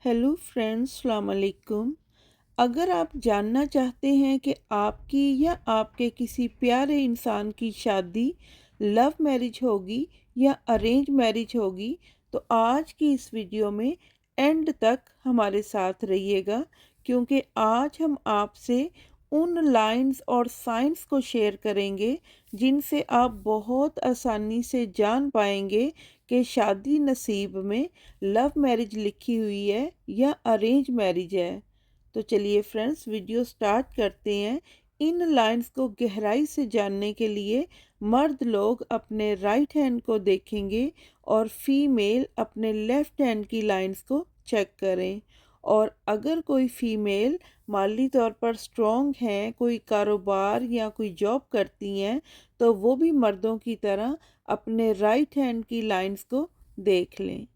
Hello friends, अस्सलाम वालेकुम। अगर आप जानना चाहते हैं कि आपकी या आपके किसी प्यारे इंसान की शादी लव मैरिज होगी या अरेंज मैरिज होगी, तो आज की इस वीडियो में एंड तक हमारे साथ रहिएगा, क्योंकि आज हम आपसे उन लाइंस और साइंस को शेयर करेंगे जिनसे आप बहुत आसानी से जान पाएंगे कि शादी नसीब में लव मैरिज लिखी हुई है या अरेंज मैरिज है। तो चलिए फ्रेंड्स, वीडियो स्टार्ट करते हैं। इन लाइंस को गहराई से जानने के लिए मर्द लोग अपने राइट हैंड को देखेंगे और फीमेल अपने लेफ्ट हैंड की लाइंस को चेक करें। और अगर कोई फीमेल माली तौर पर स्ट्रॉन्ग हैं, कोई कारोबार या कोई जॉब करती हैं, तो वो भी मर्दों की तरह अपने राइट हैंड की लाइंस को देख लें।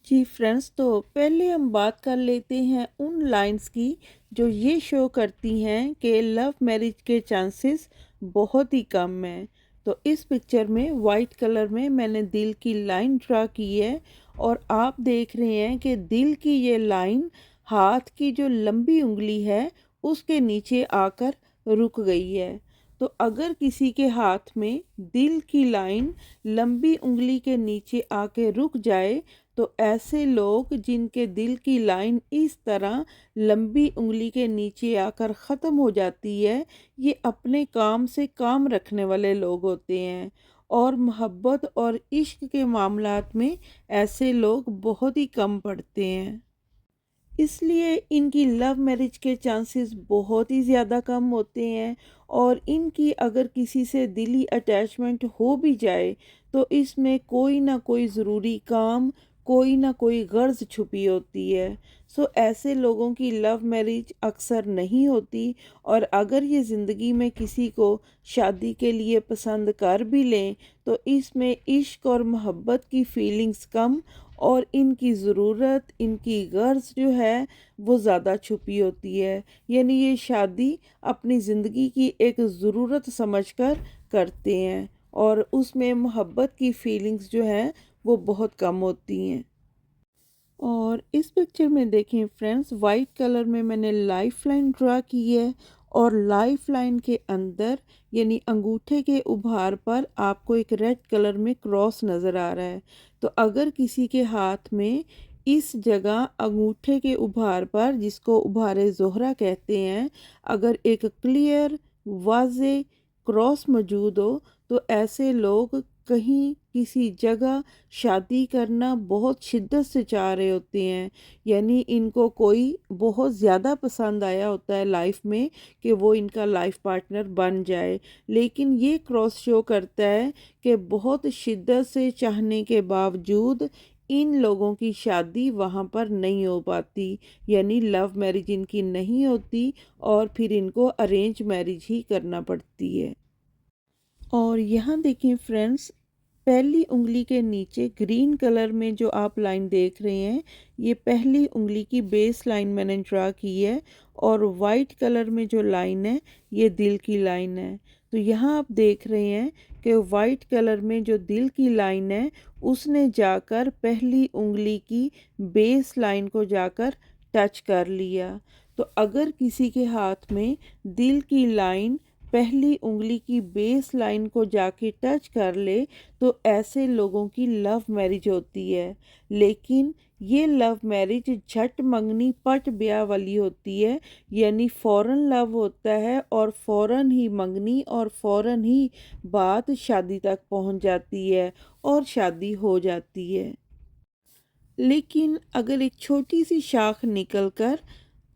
जी फ्रेंड्स, तो पहले हम बात कर लेते हैं उन लाइंस की जो ये शो करती हैं कि लव मैरिज के चांसेस बहुत ही कम हैं। तो इस पिक्चर में वाइट कलर में मैंने दिल की लाइन ड्रा की है, और आप देख रहे हैं कि दिल की ये लाइन हाथ की जो लंबी उंगली है उसके नीचे आकर रुक गई है। तो अगर किसी के हाथ में दिल की लाइन लंबी उंगली के नीचे आके रुक जाए, तो ऐसे लोग जिनके दिल की लाइन इस तरह लंबी उंगली के नीचे आकर ख़त्म हो जाती है, ये अपने काम से काम रखने वाले लोग होते हैं। और मोहब्बत और इश्क के मामलात में ऐसे लोग बहुत ही कम पड़ते हैं, इसलिए इनकी लव मैरिज के चांसेस बहुत ही ज़्यादा कम होते हैं। और इनकी अगर किसी से दिली अटैचमेंट हो भी जाए, तो इसमें कोई ना कोई ज़रूरी काम, कोई ना कोई गर्ज छुपी होती है। सो ऐसे लोगों की लव मैरिज अक्सर नहीं होती। और अगर ये ज़िंदगी में किसी को शादी के लिए पसंद कर भी लें, तो इसमें इश्क और मोहब्बत की फीलिंग्स कम और इनकी ज़रूरत, इनकी गर्ज जो है वो ज़्यादा छुपी होती है। यानी ये शादी अपनी ज़िंदगी की एक ज़रूरत समझकर करते हैं, और उसमें मोहब्बत की फीलिंग्स जो हैं वो बहुत कम होती हैं। और इस पिक्चर में देखें फ्रेंड्स, वाइट कलर में मैंने लाइफ लाइन ड्रा की है, और लाइफ लाइन के अंदर यानी अंगूठे के उभार पर आपको एक रेड कलर में क्रॉस नज़र आ रहा है। तो अगर किसी के हाथ में इस जगह अंगूठे के उभार पर, जिसको उभारे ज़ोहरा कहते हैं, अगर एक क्लियर वाज़े क्रॉस मौजूद हो, तो ऐसे लोग कहीं किसी जगह शादी करना बहुत शिद्दत से चाह रहे होते हैं। यानी इनको कोई बहुत ज़्यादा पसंद आया होता है लाइफ में कि वो इनका लाइफ पार्टनर बन जाए। लेकिन ये क्रॉस शो करता है कि बहुत शिद्दत से चाहने के बावजूद इन लोगों की शादी वहाँ पर नहीं हो पाती, यानी लव मैरिज इनकी नहीं होती, और फिर इनको अरेंज मैरिज ही करना पड़ती है। और यहाँ देखें फ्रेंड्स, पहली उंगली के नीचे ग्रीन कलर में जो आप लाइन देख रहे हैं, ये पहली उंगली की बेस लाइन मैंने ड्रा की है। और वाइट कलर में जो लाइन है ये दिल की लाइन है। तो यहाँ आप देख रहे हैं कि वाइट कलर में जो दिल की लाइन है उसने जाकर पहली उंगली की बेस लाइन को जाकर टच कर लिया। तो अगर किसी के हाथ में दिल की लाइन पहली उंगली की बेस लाइन को जाके टच कर ले, तो ऐसे लोगों की लव मैरिज होती है। लेकिन ये लव मैरिज झट मंगनी पट ब्याह वाली होती है, यानी फ़ौरन लव होता है और फ़ौरन ही मंगनी और फ़ौरन ही बात शादी तक पहुंच जाती है और शादी हो जाती है। लेकिन अगर एक छोटी सी शाख निकलकर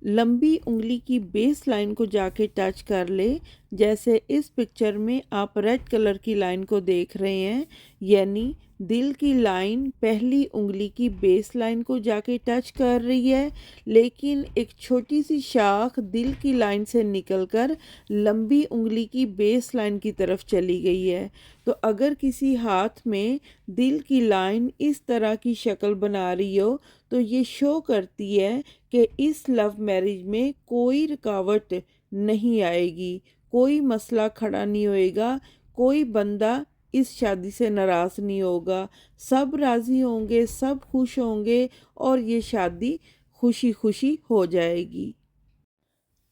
लंबी उंगली की बेस लाइन को जाके टच कर ले, जैसे इस पिक्चर में आप रेड कलर की लाइन को देख रहे हैं, यानी दिल की लाइन पहली उंगली की बेस लाइन को जाके टच कर रही है, लेकिन एक छोटी सी शाख दिल की लाइन से निकलकर लंबी उंगली की बेस लाइन की तरफ चली गई है। तो अगर किसी हाथ में दिल की लाइन इस तरह की शक्ल बना रही हो, तो ये शो करती है कि इस लव मैरिज में कोई रुकावट नहीं आएगी, कोई मसला खड़ा नहीं होएगा, कोई बंदा इस शादी से नाराज़ नहीं होगा। सब राज़ी होंगे, सब खुश होंगे और ये शादी खुशी खुशी हो जाएगी।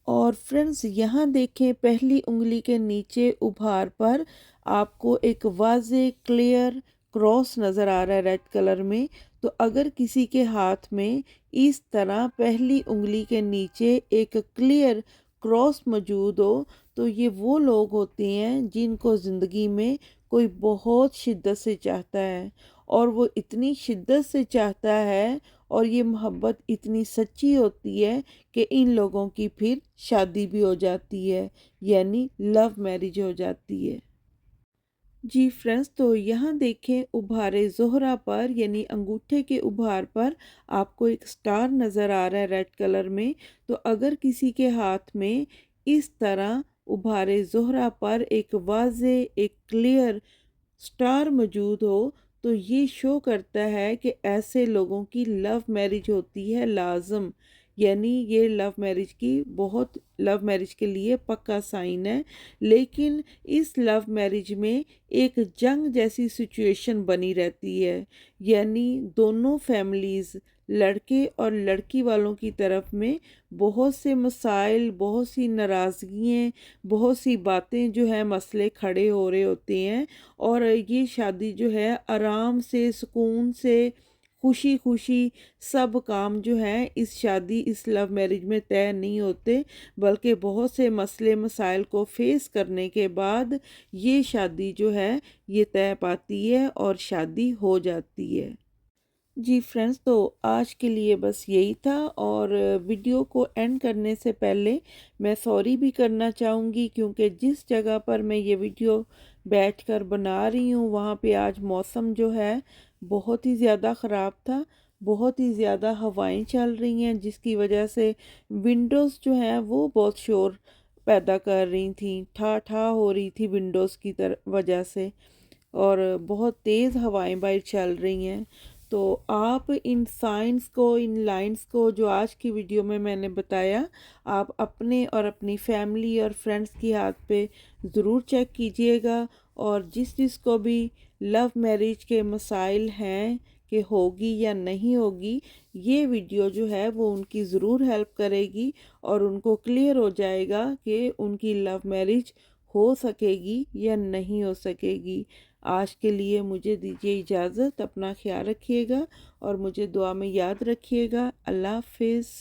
और फ्रेंड्स यहाँ देखें, पहली उंगली के नीचे उभार पर आपको एक वाज़े क्लियर क्रॉस नज़र आ रहा है रेड कलर में। तो अगर किसी के हाथ में इस तरह पहली उंगली के नीचे एक क्लियर क्रॉस मौजूद हो, तो ये वो लोग होते हैं जिनको ज़िंदगी में कोई बहुत शिद्दत से चाहता है, और वो इतनी शिद्दत से चाहता है और ये मोहब्बत इतनी सच्ची होती है कि इन लोगों की फिर शादी भी हो जाती है, यानी लव मैरिज हो जाती है। जी फ्रेंड्स, तो यहाँ देखें उभारे ज़ोहरा पर यानी अंगूठे के उभार पर आपको एक स्टार नज़र आ रहा है रेड कलर में। तो अगर किसी के हाथ में इस तरह उभारे ज़ोहरा पर एक वाज़े एक क्लियर स्टार मौजूद हो, तो ये शो करता है कि ऐसे लोगों की लव मैरिज होती है लाजम, यानी ये लव मैरिज के लिए पक्का साइन है। लेकिन इस लव मैरिज में एक जंग जैसी सिचुएशन बनी रहती है, यानी दोनों फैमिलीज़ लड़के और लड़की वालों की तरफ में बहुत से मसाइल, बहुत सी नाराज़गियाँ, बहुत सी बातें जो है मसले खड़े हो रहे होते हैं। और ये शादी जो है आराम से, सुकून से, खुशी खुशी सब काम जो हैं इस लव मैरिज में तय नहीं होते, बल्कि बहुत से मसले मसाइल को फेस करने के बाद ये शादी जो है ये तय पाती है और शादी हो जाती है। जी फ्रेंड्स, तो आज के लिए बस यही था। और वीडियो को एंड करने से पहले मैं सॉरी भी करना चाहूँगी, क्योंकि जिस जगह पर मैं ये वीडियो बैठकर बना रही हूँ वहाँ पे आज मौसम जो है बहुत ही ज़्यादा ख़राब था। बहुत ही ज़्यादा हवाएं चल रही हैं, जिसकी वजह से विंडोज़ जो हैं वो बहुत शोर पैदा कर रही थी, ठा ठा हो रही थी विंडोज़ की वजह से। और बहुत तेज़ हवाएं बाहर चल रही हैं। तो आप इन साइंस को, इन लाइंस को जो आज की वीडियो में मैंने बताया, आप अपने और अपनी फैमिली और फ्रेंड्स की हाथ पे ज़रूर चेक कीजिएगा। और जिस को भी लव मैरिज के मसाइल हैं कि होगी या नहीं होगी, ये वीडियो जो है वो उनकी ज़रूर हेल्प करेगी और उनको क्लियर हो जाएगा कि उनकी लव मैरिज हो सकेगी या नहीं हो सकेगी। आज के लिए मुझे दीजिए इजाज़त। अपना ख्याल रखिएगा और मुझे दुआ में याद रखिएगा। अल्लाह हाफिज़।